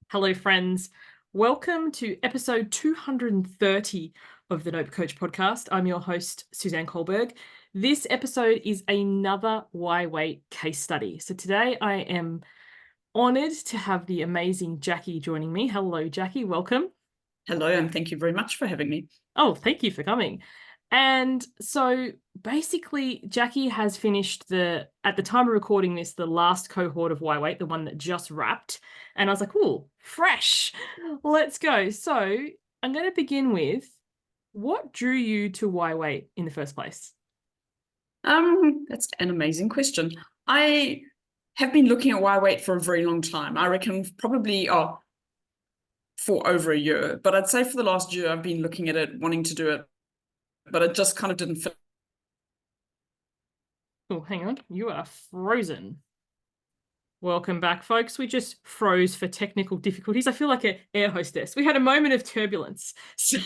Hello, friends. Welcome to episode 230 of the Nope Coach podcast. I'm your host, Suzanne Kohlberg. This episode is another Why Wait case study. So today I am honored to have the amazing Jackie joining me. Hello, Jackie. Welcome. Hello, and thank you very much for having me. Oh, thank you for coming. And so basically, Jackie has finished at the time of recording this, the last cohort of Why Wait, the one that just wrapped. And I was like, oh, fresh. Let's go. So I'm going to begin with, what drew you to Why Wait in the first place? That's an amazing question. I have been looking at Why Wait for a very long time. I reckon probably for over a year, but I'd say for the last year I've been looking at it, wanting to do it, but it just kind of didn't fit. Oh, hang on. You are frozen. Welcome back, folks. We just froze for technical difficulties. I feel like an air hostess. We had a moment of turbulence. So,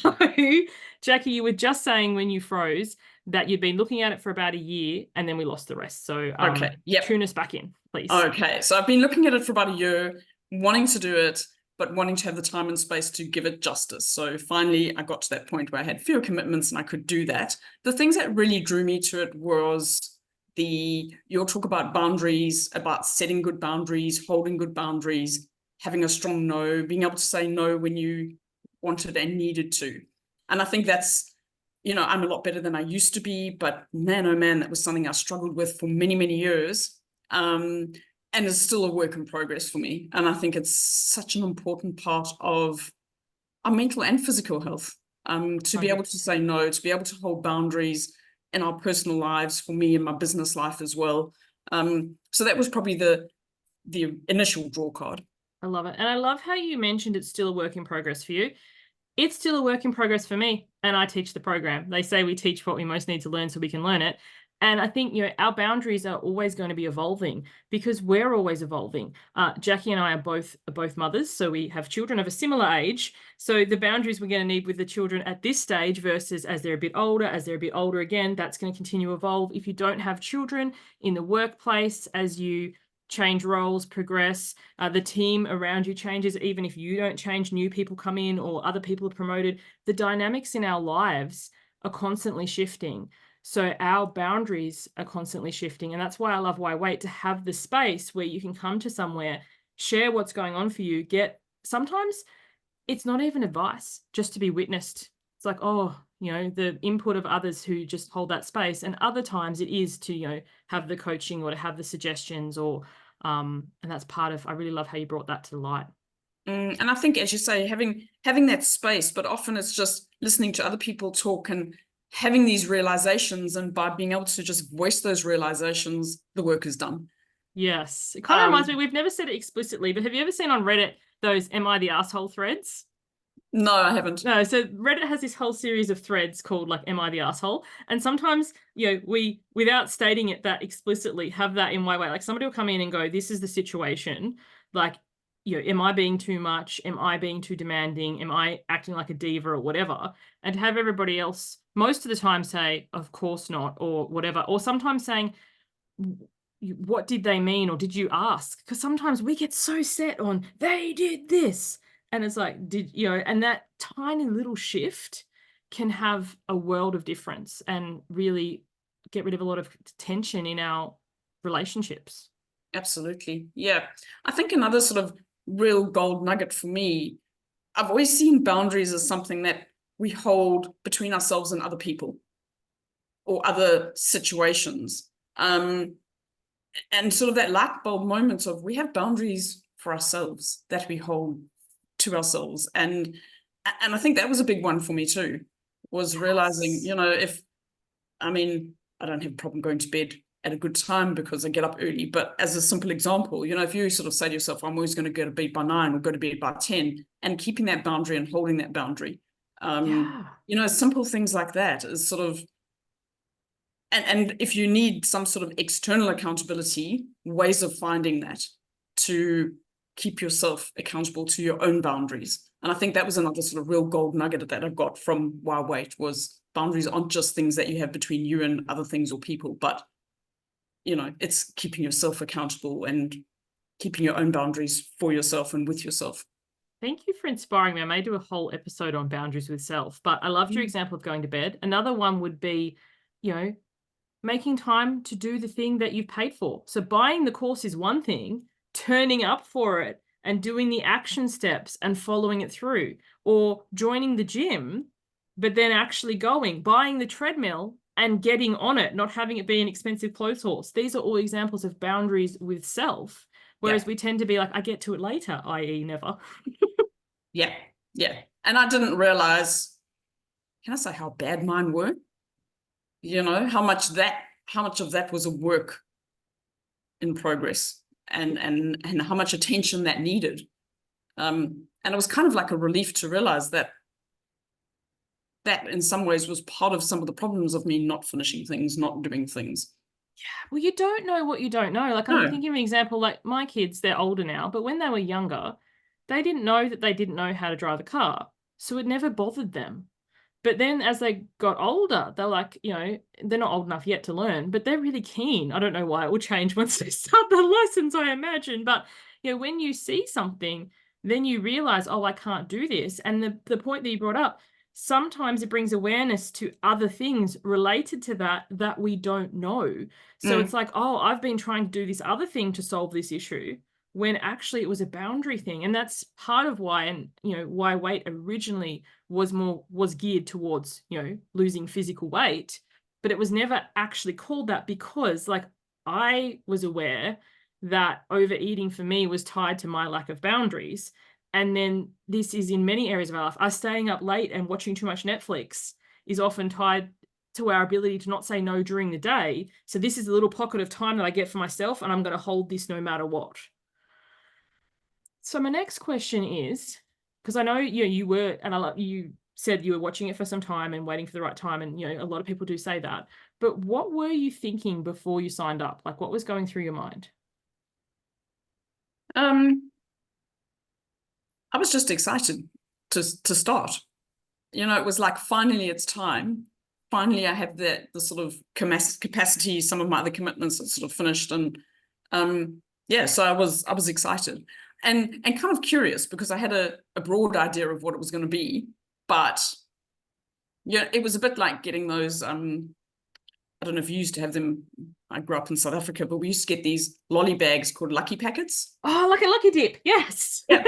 Jackie, you were just saying when you froze that you'd been looking at it for about a year and then we lost the rest. So, Okay, yep. tune us back in, please. Okay, so I've been looking at it for about a year, wanting to do it, but wanting to have the time and space to give it justice. So finally, I got to that point where I had fewer commitments and I could do that. The things that really drew me to it was you'll talk about boundaries, about setting good boundaries, holding good boundaries, having a strong no, being able to say no when you wanted and needed to. And I think that's, I'm a lot better than I used to be, but man, oh man, that was something I struggled with for many, many years. And it's still a work in progress for me. And I think it's such an important part of our mental and physical health, to be able to say no, to be able to hold boundaries in our personal lives, for me, in my business life as well. So that was probably the initial draw card. I love it. And I love how you mentioned it's still a work in progress for you. It's still a work in progress for me, and I teach the program. They say we teach what we most need to learn so we can learn it. And I think, our boundaries are always going to be evolving because we're always evolving. Jackie and I are both mothers, so we have children of a similar age. So the boundaries we're going to need with the children at this stage versus as they're a bit older again, that's going to continue to evolve. If you don't have children in the workplace, as you change roles, progress, the team around you changes. Even if you don't change, new people come in or other people are promoted. The dynamics in our lives are constantly shifting. So our boundaries are constantly shifting. And that's why I love Why Wait, to have the space where you can come to somewhere, share what's going on for you, sometimes it's not even advice, just to be witnessed. It's like, the input of others who just hold that space. And other times it is to, have the coaching or to have the suggestions and that's part of, I really love how you brought that to the light. And I think, as you say, having that space, but often it's just listening to other people talk and having these realizations, and by being able to just voice those realizations, the work is done. Yes. It kind of reminds me, we've never said it explicitly, but have you ever seen on Reddit those Am I the Asshole threads? No, I haven't. No, so Reddit has this whole series of threads called like Am I the Asshole? And sometimes, we, without stating it that explicitly, have that in Why Wait. Like somebody will come in and go, this is the situation. Like, am I being too much? Am I being too demanding? Am I acting like a diva or whatever? And to have everybody else most of the time say, of course not, or whatever. Or sometimes saying, what did they mean? Or did you ask? Because sometimes we get so set on, they did this. And it's like, and that tiny little shift can have a world of difference and really get rid of a lot of tension in our relationships. Absolutely. Yeah. I think another sort of real gold nugget for me, I've always seen boundaries as something that we hold between ourselves and other people or other situations. And sort of that light bulb moment of, we have boundaries for ourselves that we hold to ourselves. And I think that was a big one for me too, was realizing, I don't have a problem going to bed at a good time because I get up early. But as a simple example, if you sort of say to yourself, I'm always going to go to bed by 9 or go to bed by 10, and keeping that boundary and holding that boundary, simple things like that is sort of, and if you need some sort of external accountability, ways of finding that to keep yourself accountable to your own boundaries. And I think that was another sort of real gold nugget that I got from Why Wait, was boundaries aren't just things that you have between you and other things or people, but it's keeping yourself accountable and keeping your own boundaries for yourself and with yourself. Thank you for inspiring me. I may do a whole episode on boundaries with self, but I loved your Mm. example of going to bed. Another one would be, you know, making time to do the thing that you've paid for. So buying the course is one thing, turning up for it and doing the action steps and following it through, or joining the gym, but then actually going, buying the treadmill and getting on it, not having it be an expensive clothes horse. These are all examples of boundaries with self. Whereas Yeah, we tend to be like, I get to it later, i.e., never. yeah, yeah. And I didn't realize, can I say how bad mine were? You know, how much of that was a work in progress, and how much attention that needed. And it was kind of like a relief to realize that in some ways was part of some of the problems of me not finishing things, not doing things. Well, you don't know what you don't know. Like, I'm No. thinking of an example, like my kids, they're older now, but when they were younger, they didn't know that they didn't know how to drive a car. So it never bothered them. But then as they got older, they're like, they're not old enough yet to learn, but they're really keen. I don't know why it will change once they start the lessons, I imagine. But, when you see something, then you realize, oh, I can't do this. And the point that you brought up, sometimes it brings awareness to other things related to that we don't know. So it's Mm, like, oh, I've been trying to do this other thing to solve this issue when actually it was a boundary thing. And that's part of why, and why weight originally was geared towards, losing physical weight, but it was never actually called that because like I was aware that overeating for me was tied to my lack of boundaries. And then this is in many areas of our life. Us staying up late and watching too much Netflix is often tied to our ability to not say no during the day. So this is a little pocket of time that I get for myself, and I'm going to hold this no matter what. So my next question is, because I know you were, and you said you were watching it for some time and waiting for the right time, and a lot of people do say that. But what were you thinking before you signed up? Like, what was going through your mind? I was just excited to start. It was like finally it's time. Finally, I have the sort of capacity. Some of my other commitments are sort of finished, and yeah, so I was excited and kind of curious because I had a broad idea of what it was going to be, but yeah, it was a bit like getting those. I don't know if you used to have them. I grew up in South Africa, but we used to get these lolly bags called Lucky Packets. Oh, like a lucky dip. Yes. Yeah.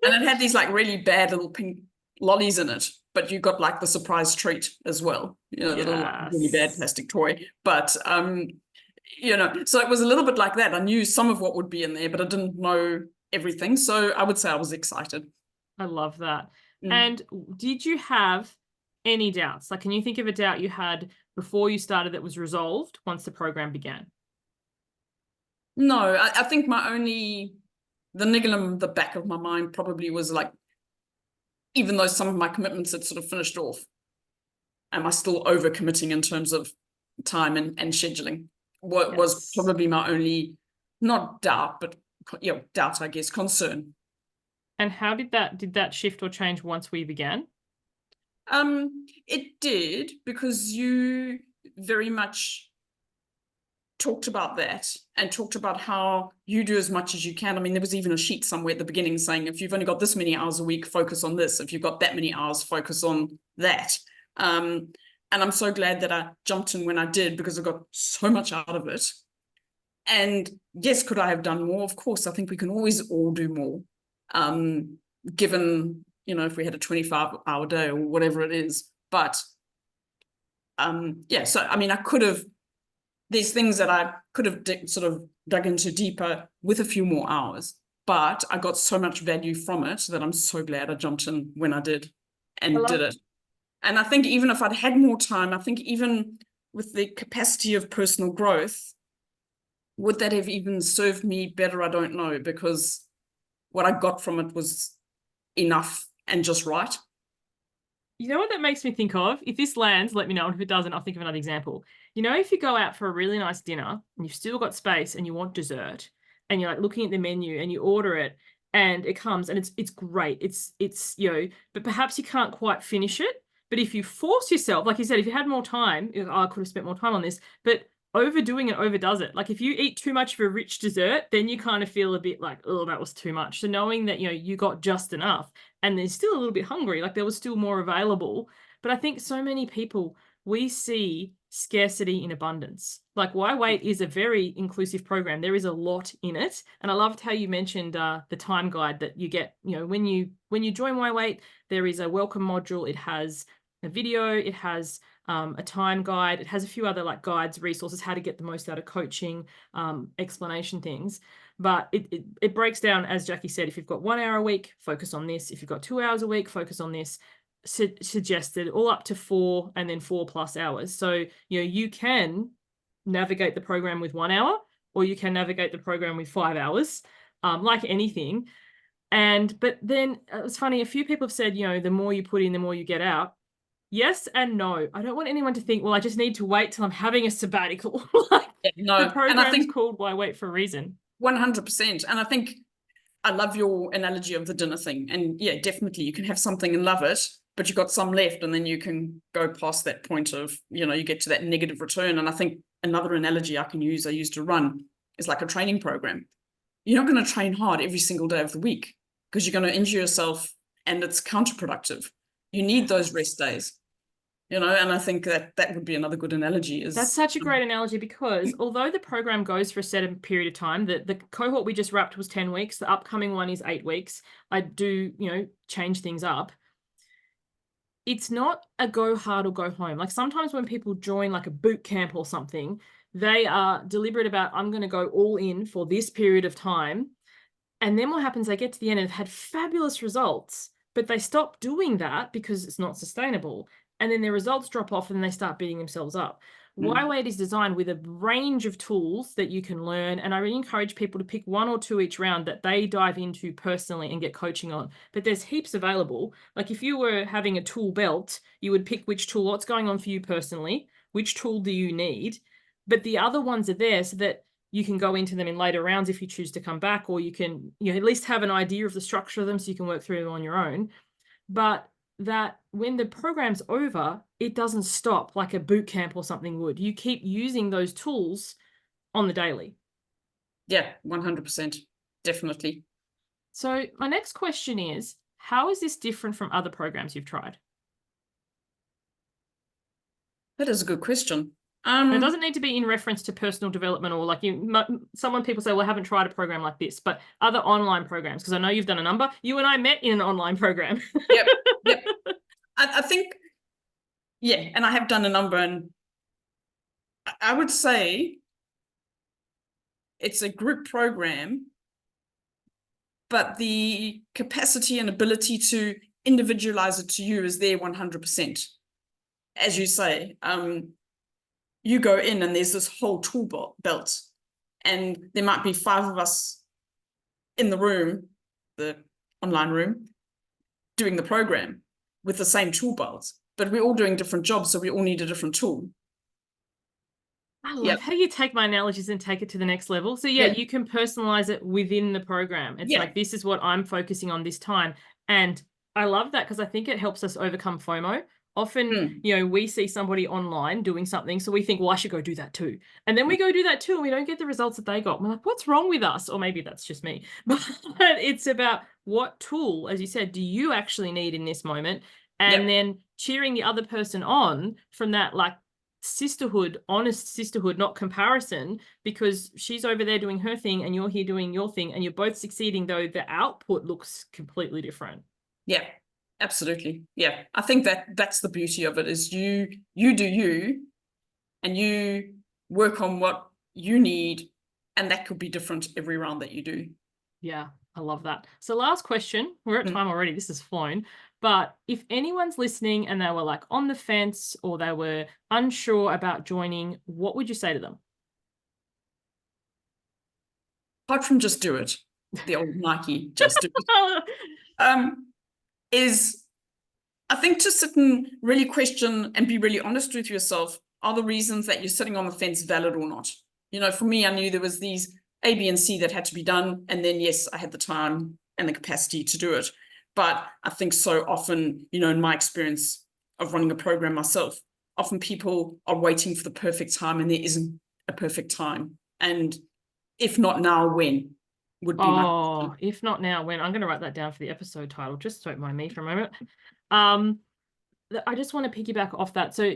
And it had these like really bad little pink lollies in it, but you got like the surprise treat as well. The little like, really bad Yes. plastic toy. But so it was a little bit like that. I knew some of what would be in there, but I didn't know everything. So I would say I was excited. I love that. Mm. And did you have any doubts? Like, can you think of a doubt you had before you started that was resolved once the program began? No, I think the niggle in the back of my mind probably was like, even though some of my commitments had sort of finished off, am I still overcommitting in terms of time and scheduling? What was Yes. probably my only, not doubt, but doubt, I guess, concern. And how did that shift or change once we began? It did, because you very much talked about that and talked about how you do as much as you can. I mean, there was even a sheet somewhere at the beginning saying, if you've only got this many hours a week, focus on this. If you've got that many hours, focus on that. And I'm so glad that I jumped in when I did, because I got so much out of it. And yes, could I have done more? Of course, I think we can always all do more. Given, if we had a 25-hour day or whatever it is. But yeah, so I mean, there's things that I could have sort of dug into deeper with a few more hours, but I got so much value from it that I'm so glad I jumped in when I did and did it. And I think even if I'd had more time, I think even with the capacity of personal growth, would that have even served me better? I don't know, because what I got from it was enough and just right. You know what that makes me think of? If this lands, let me know. And if it doesn't, I'll think of another example. If you go out for a really nice dinner and you've still got space and you want dessert and you're like looking at the menu and you order it and it comes and it's great. It's but perhaps you can't quite finish it. But if you force yourself, like you said, if you had more time, I could have spent more time on this, but overdoing it overdoes it. Like if you eat too much of a rich dessert, then you kind of feel a bit like, oh, that was too much. So knowing that, you got just enough and they're still a little bit hungry, like there was still more available. But I think so many people, we see scarcity in abundance. Like Why Wait is a very inclusive program. There is a lot in it. And I loved how you mentioned the time guide that you get, when you join Why Wait, there is a welcome module. It has a video, it has a time guide, it has a few other like guides, resources, how to get the most out of coaching, explanation things. But it breaks down, as Jackie said, if you've got 1 hour a week, focus on this. If you've got 2 hours a week, focus on this. Suggested all up to 4 and then 4+ hours. So, you can navigate the program with 1 hour, or you can navigate the program with 5 hours, like anything. But then it's funny, a few people have said, the more you put in, the more you get out. Yes and no. I don't want anyone to think, well, I just need to wait till I'm having a sabbatical. Like, No, the program's and I think called Why Wait for a reason. 100%. And I think I love your analogy of the dinner thing. And yeah, definitely you can have something and love it, but you've got some left, and then you can go past that point of, you get to that negative return. And I think another analogy I used to run is like a training program. You're not going to train hard every single day of the week because you're going to injure yourself and it's counterproductive. You need those rest days. And I think that would be another good analogy. That's such a great analogy, because although the program goes for a set period of time, the cohort we just wrapped was 10 weeks. The upcoming one is 8 weeks. I do, change things up. It's not a go hard or go home. Like sometimes when people join like a boot camp or something, they are deliberate about, I'm going to go all in for this period of time. And then what happens, they get to the end and have had fabulous results, but they stop doing that because it's not sustainable. And then their results drop off and they start beating themselves up. Why Wait is designed with a range of tools that you can learn. And I really encourage people to pick 1 or 2 each round that they dive into personally and get coaching on. But there's heaps available. Like if you were having a tool belt, you would pick which tool, what's going on for you personally, which tool do you need? But the other ones are there so that you can go into them in later rounds if you choose to come back, or you can, at least have an idea of the structure of them so you can work through them on your own. But that when the program's over, it doesn't stop like a boot camp or something would. You keep using those tools on the daily. Yeah, 100%. Definitely. So my next question is, how is this different from other programs you've tried? That is a good question. It doesn't need to be in reference to personal development, or like people say, well, I haven't tried a program like this, but other online programs, because I know you've done a number. You and I met in an online program. Yep. I think, yeah, and I have done a number, and I would say it's a group program, but the capacity and ability to individualize it to you is there 100%. As you say, you go in and there's this whole tool belt, and there might be 5 of us in the room, the online room, doing the program with the same tool belt, but we're all doing different jobs, so we all need a different tool. I love how you take my analogies and take it to the next level. So you can personalize it within the program. It's like, this is what I'm focusing on this time. And I love that, because I think it helps us overcome FOMO. Often, we see somebody online doing something, so we think, well, I should go do that too. And then we go do that too, and we don't get the results that they got. We're like, what's wrong with us? Or maybe that's just me. But it's about what tool, as you said, do you actually need in this moment? And then cheering the other person on from that, like, sisterhood, honest sisterhood, not comparison, because she's over there doing her thing and you're here doing your thing, and you're both succeeding, though the output looks completely different. Yeah. Absolutely. Yeah. I think that's the beauty of it, is you do you, and you work on what you need, and that could be different every round that you do. Yeah, I love that. So last question, we're at time already, this has flown, but if anyone's listening and they were like on the fence, or they were unsure about joining, what would you say to them? Apart from just do it, the old Nike, just do it. Is, I think, to sit and really question and be really honest with yourself, are the reasons that you're sitting on the fence valid or not? For me, I knew there was these A, B, and C that had to be done. And then, yes, I had the time and the capacity to do it. But I think so often, in my experience of running a program myself, often people are waiting for the perfect time, and there isn't a perfect time? And if not now, when would be my Oh, question. if not now, when? I'm going to write that down for the episode title. Just don't mind me for a moment. I just want to piggyback off that. So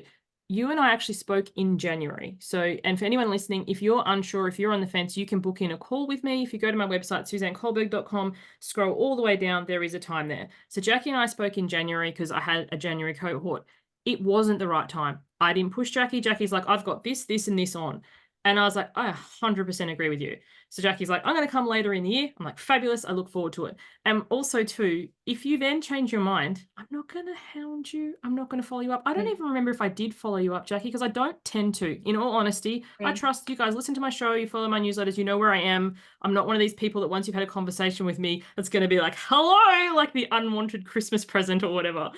you and I actually spoke in January. So, and for anyone listening, if you're unsure, if you're on the fence, you can book in a call with me. If you go to my website, suzannekohlberg.com, scroll all the way down, there is a time there. So Jackie and I spoke in January because I had a January cohort. It wasn't the right time. I didn't push Jackie. Jackie's like, I've got this, this, and this on. And I was like, I 100% agree with you. So Jackie's like, I'm going to come later in the year. I'm like, fabulous. I look forward to it. And also, too, if you then change your mind, I'm not going to hound you. I'm not going to follow you up. I don't even remember if I did follow you up, Jackie, because I don't tend to. In all honesty, I trust you guys. Listen to my show. You follow my newsletters. You know where I am. I'm not one of these people that once you've had a conversation with me, that's going to be like, hello, like the unwanted Christmas present or whatever.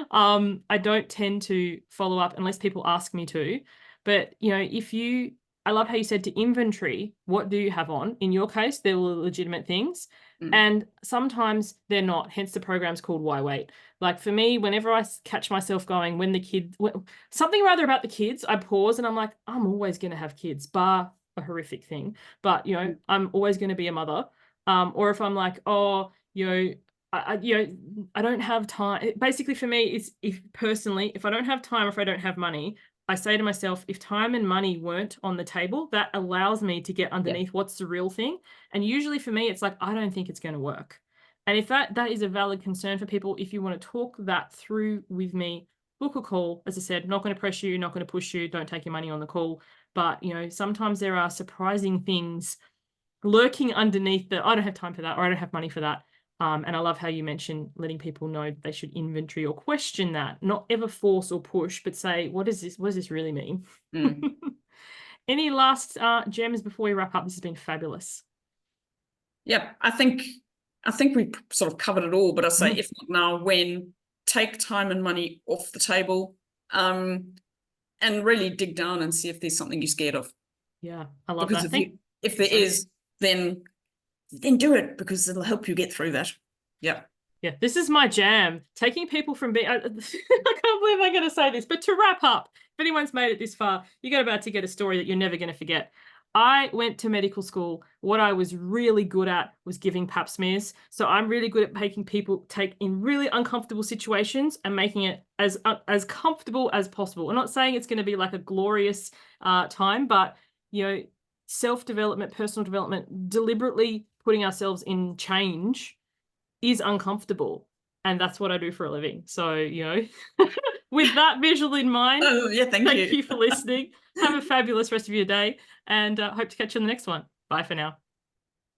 I don't tend to follow up unless people ask me to. But, you know, I love how you said to inventory, what do you have on? In your case, there were legitimate things. And sometimes they're not. Hence the program's called Why Wait. Like for me, whenever I catch myself going, when the kid, something rather about the kids, I pause and I'm like, I'm always going to have kids, bar a horrific thing. But, you know, I'm always going to be a mother. Or if I'm like, oh, you know, I don't have time. Basically for me, it's if I don't have time or if I don't have money, I say to myself, if time and money weren't on the table, that allows me to get underneath what's the real thing. And usually for me, it's like, I don't think it's going to work. And if that is a valid concern for people, if you want to talk that through with me, book a call. As I said, not going to press you, not going to push you, don't take your money on the call. But, you know, sometimes there are surprising things lurking underneath that I don't have time for that or I don't have money for that. And I love how you mentioned letting people know they should inventory or question that, not ever force or push, but say, what does this really mean? Any last gems before we wrap up? This has been fabulous. Yeah, I think we sort of covered it all, but I say if not now, when, take time and money off the table, and really dig down and see if there's something you're scared of. Yeah, I love because that. If there is, then do it, because it'll help you get through that. Yeah. Yeah, this is my jam. Taking people from being, I can't believe I'm going to say this, but to wrap up, if anyone's made it this far, you're about to get a story that you're never going to forget. I went to medical school. What I was really good at was giving pap smears. So I'm really good at making people take in really uncomfortable situations and making it as comfortable as possible. I'm not saying it's going to be like a glorious time, but, you know, self-development, personal development, deliberately putting ourselves in change is uncomfortable, and that's what I do for a living. So, you know, with that visual in mind, thank you for listening. Have a fabulous rest of your day, and hope to catch you on the next one. Bye for now.